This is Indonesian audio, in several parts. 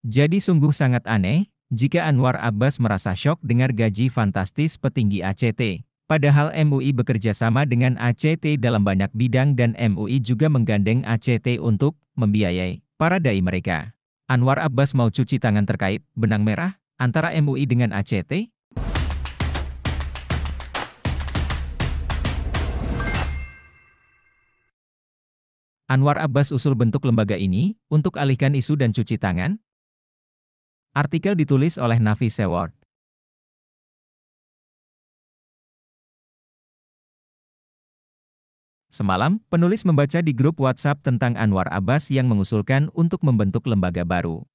Jadi sungguh sangat aneh, jika Anwar Abbas merasa syok dengar gaji fantastis petinggi ACT. Padahal MUI bekerja sama dengan ACT dalam banyak bidang dan MUI juga menggandeng ACT untuk membiayai para dai mereka. Anwar Abbas mau cuci tangan terkait benang merah antara MUI dengan ACT? Anwar Abbas usul bentuk lembaga ini untuk alihkan isu dan cuci tangan? Artikel ditulis oleh Nafis Seward. Semalam, penulis membaca di grup WhatsApp tentang Anwar Abbas yang mengusulkan untuk membentuk lembaga baru.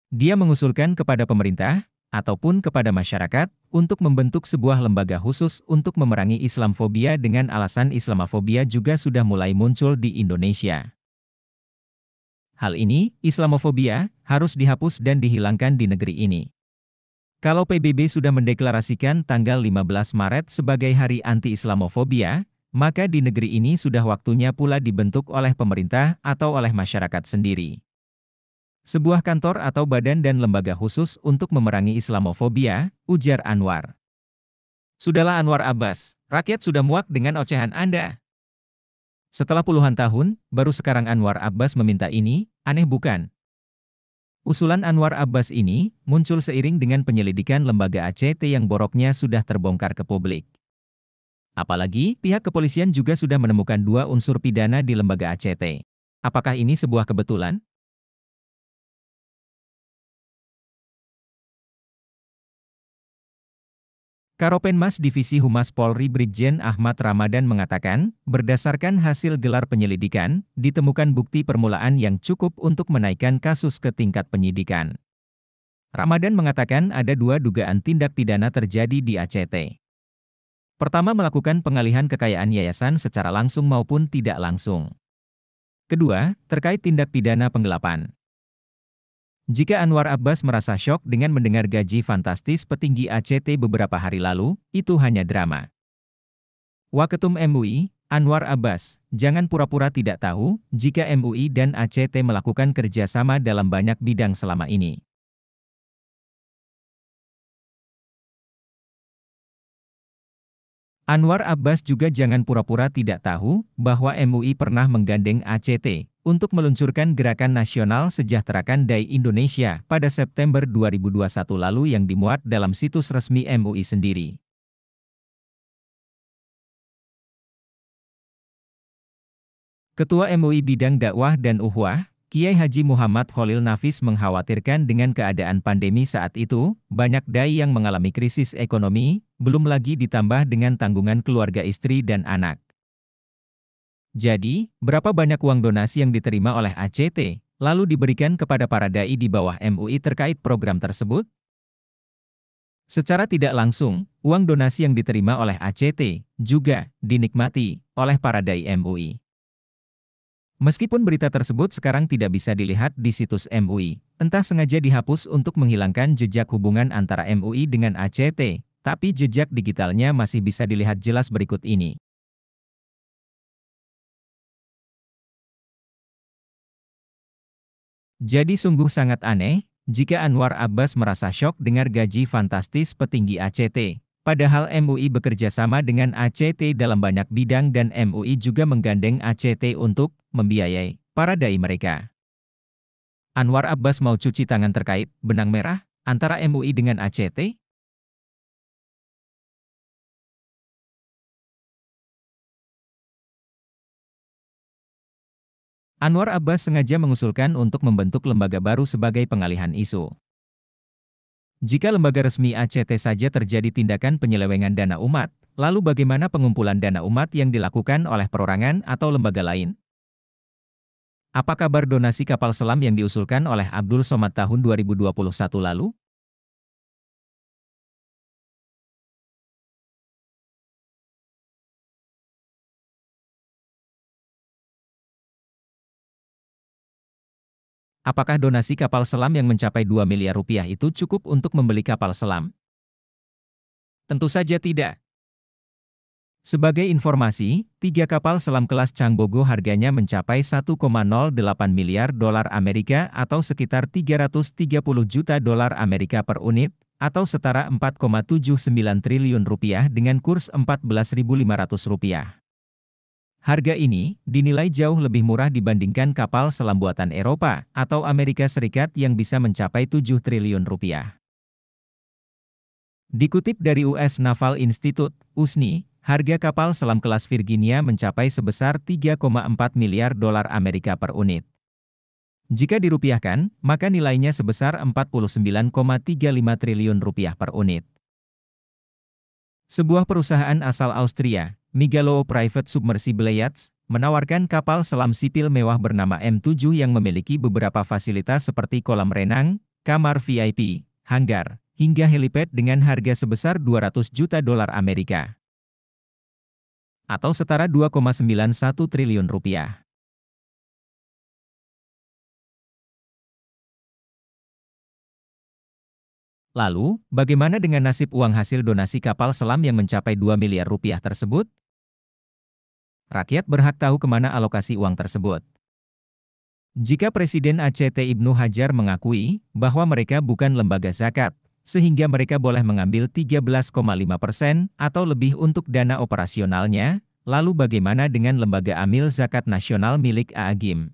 Dia mengusulkan kepada pemerintah, ataupun kepada masyarakat, untuk membentuk sebuah lembaga khusus untuk memerangi Islamfobia dengan alasan Islamofobia juga sudah mulai muncul di Indonesia. Hal ini, Islamofobia, harus dihapus dan dihilangkan di negeri ini. Kalau PBB sudah mendeklarasikan tanggal 15 Maret sebagai Hari Anti-Islamofobia, maka di negeri ini sudah waktunya pula dibentuk oleh pemerintah atau oleh masyarakat sendiri. Sebuah kantor atau badan dan lembaga khusus untuk memerangi Islamofobia, ujar Anwar. Sudahlah Anwar Abbas, rakyat sudah muak dengan ocehan Anda. Setelah puluhan tahun, baru sekarang Anwar Abbas meminta ini, aneh bukan? Usulan Anwar Abbas ini muncul seiring dengan penyelidikan lembaga ACT yang boroknya sudah terbongkar ke publik. Apalagi, pihak kepolisian juga sudah menemukan 2 unsur pidana di lembaga ACT. Apakah ini sebuah kebetulan? Karopenmas Divisi Humas Polri Brigjen Ahmad Ramadan mengatakan, berdasarkan hasil gelar penyelidikan, ditemukan bukti permulaan yang cukup untuk menaikkan kasus ke tingkat penyidikan. Ramadan mengatakan ada 2 dugaan tindak pidana terjadi di ACT. Pertama, melakukan pengalihan kekayaan yayasan secara langsung maupun tidak langsung. Kedua, terkait tindak pidana penggelapan. Jika Anwar Abbas merasa syok dengan mendengar gaji fantastis petinggi ACT beberapa hari lalu, itu hanya drama. Waketum MUI, Anwar Abbas, jangan pura-pura tidak tahu jika MUI dan ACT melakukan kerjasama dalam banyak bidang selama ini. Anwar Abbas juga jangan pura-pura tidak tahu bahwa MUI pernah menggandeng ACT untuk meluncurkan Gerakan Nasional Sejahterakan Dai Indonesia pada September 2021 lalu yang dimuat dalam situs resmi MUI sendiri. Ketua MUI Bidang Dakwah dan Ukhuwah, Kiai Haji Muhammad Khalil Nafis mengkhawatirkan dengan keadaan pandemi saat itu, banyak dai yang mengalami krisis ekonomi, belum lagi ditambah dengan tanggungan keluarga istri dan anak. Jadi, berapa banyak uang donasi yang diterima oleh ACT, lalu diberikan kepada para dai di bawah MUI terkait program tersebut? Secara tidak langsung, uang donasi yang diterima oleh ACT juga dinikmati oleh para dai MUI. Meskipun berita tersebut sekarang tidak bisa dilihat di situs MUI, entah sengaja dihapus untuk menghilangkan jejak hubungan antara MUI dengan ACT, tapi jejak digitalnya masih bisa dilihat jelas berikut ini. Jadi sungguh sangat aneh, jika Anwar Abbas merasa syok dengar gaji fantastis petinggi ACT. Padahal MUI bekerja sama dengan ACT dalam banyak bidang dan MUI juga menggandeng ACT untuk membiayai para dai mereka. Anwar Abbas mau cuci tangan terkait benang merah antara MUI dengan ACT? Anwar Abbas sengaja mengusulkan untuk membentuk lembaga baru sebagai pengalihan isu. Jika lembaga resmi ACT saja terjadi tindakan penyelewengan dana umat, lalu bagaimana pengumpulan dana umat yang dilakukan oleh perorangan atau lembaga lain? Apa kabar donasi kapal selam yang diusulkan oleh Abdul Somad tahun 2021 lalu? Apakah donasi kapal selam yang mencapai 2 miliar rupiah itu cukup untuk membeli kapal selam? Tentu saja tidak. Sebagai informasi, 3 kapal selam kelas Changbogo harganya mencapai 1,08 miliar dolar Amerika atau sekitar 330 juta dolar Amerika per unit, atau setara 4,79 triliun rupiah dengan kurs Rp14.500. Harga ini dinilai jauh lebih murah dibandingkan kapal selam buatan Eropa atau Amerika Serikat yang bisa mencapai 7 triliun rupiah. Dikutip dari US Naval Institute, USNI, harga kapal selam kelas Virginia mencapai sebesar 3,4 miliar dolar Amerika per unit. Jika dirupiahkan, maka nilainya sebesar 49,35 triliun rupiah per unit. Sebuah perusahaan asal Austria, Migaloo Private Submersible Yachts, menawarkan kapal selam sipil mewah bernama M7 yang memiliki beberapa fasilitas seperti kolam renang, kamar VIP, hanggar, hingga helipad dengan harga sebesar 200 juta dolar Amerika. Atau setara 2,91 triliun rupiah. Lalu, bagaimana dengan nasib uang hasil donasi kapal selam yang mencapai 2 miliar rupiah tersebut? Rakyat berhak tahu kemana alokasi uang tersebut. Jika Presiden ACT Ibnu Hajar mengakui bahwa mereka bukan lembaga zakat, sehingga mereka boleh mengambil 13,5% atau lebih untuk dana operasionalnya, lalu bagaimana dengan lembaga amil zakat nasional milik AAGIM?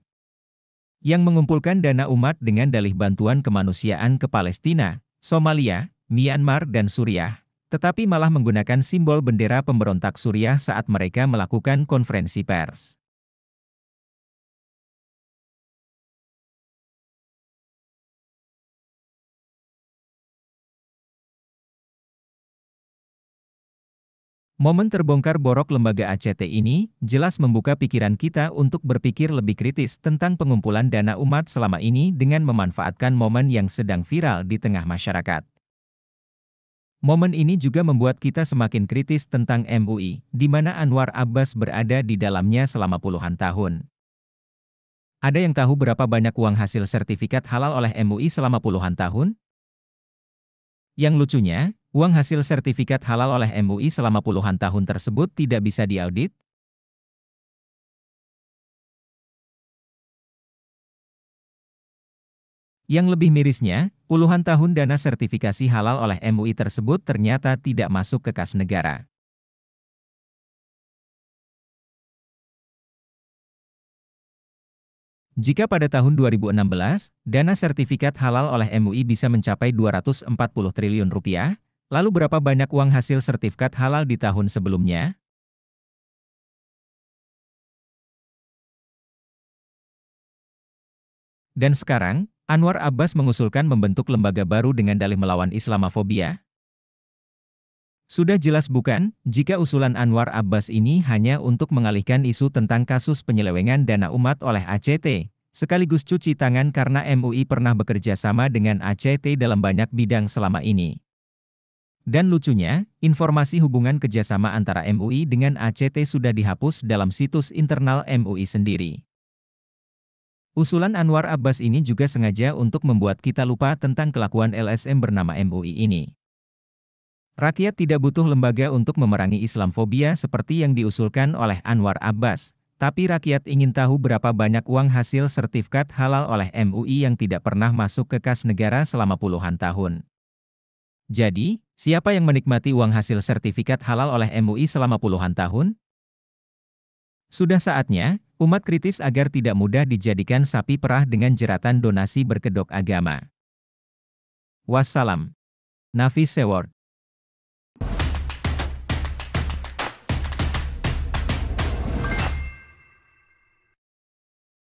Yang mengumpulkan dana umat dengan dalih bantuan kemanusiaan ke Palestina, Somalia, Myanmar dan Suriah, tetapi malah menggunakan simbol bendera pemberontak Suriah saat mereka melakukan konferensi pers. Momen terbongkar borok lembaga ACT ini jelas membuka pikiran kita untuk berpikir lebih kritis tentang pengumpulan dana umat selama ini dengan memanfaatkan momen yang sedang viral di tengah masyarakat. Momen ini juga membuat kita semakin kritis tentang MUI, di mana Anwar Abbas berada di dalamnya selama puluhan tahun. Ada yang tahu berapa banyak uang hasil sertifikat halal oleh MUI selama puluhan tahun? Yang lucunya, uang hasil sertifikat halal oleh MUI selama puluhan tahun tersebut tidak bisa diaudit. Yang lebih mirisnya, puluhan tahun dana sertifikasi halal oleh MUI tersebut ternyata tidak masuk ke kas negara. Jika pada tahun 2016, dana sertifikat halal oleh MUI bisa mencapai 240 triliun rupiah, lalu berapa banyak uang hasil sertifikat halal di tahun sebelumnya? Dan sekarang, Anwar Abbas mengusulkan membentuk lembaga baru dengan dalih melawan Islamofobia. Sudah jelas bukan, jika usulan Anwar Abbas ini hanya untuk mengalihkan isu tentang kasus penyelewengan dana umat oleh ACT, sekaligus cuci tangan karena MUI pernah bekerja sama dengan ACT dalam banyak bidang selama ini. Dan lucunya, informasi hubungan kerjasama antara MUI dengan ACT sudah dihapus dalam situs internal MUI sendiri. Usulan Anwar Abbas ini juga sengaja untuk membuat kita lupa tentang kelakuan LSM bernama MUI ini. Rakyat tidak butuh lembaga untuk memerangi Islamfobia seperti yang diusulkan oleh Anwar Abbas, tapi rakyat ingin tahu berapa banyak uang hasil sertifikat halal oleh MUI yang tidak pernah masuk ke kas negara selama puluhan tahun. Jadi, siapa yang menikmati uang hasil sertifikat halal oleh MUI selama puluhan tahun? Sudah saatnya, umat kritis agar tidak mudah dijadikan sapi perah dengan jeratan donasi berkedok agama. Wassalam. Nafis Seward.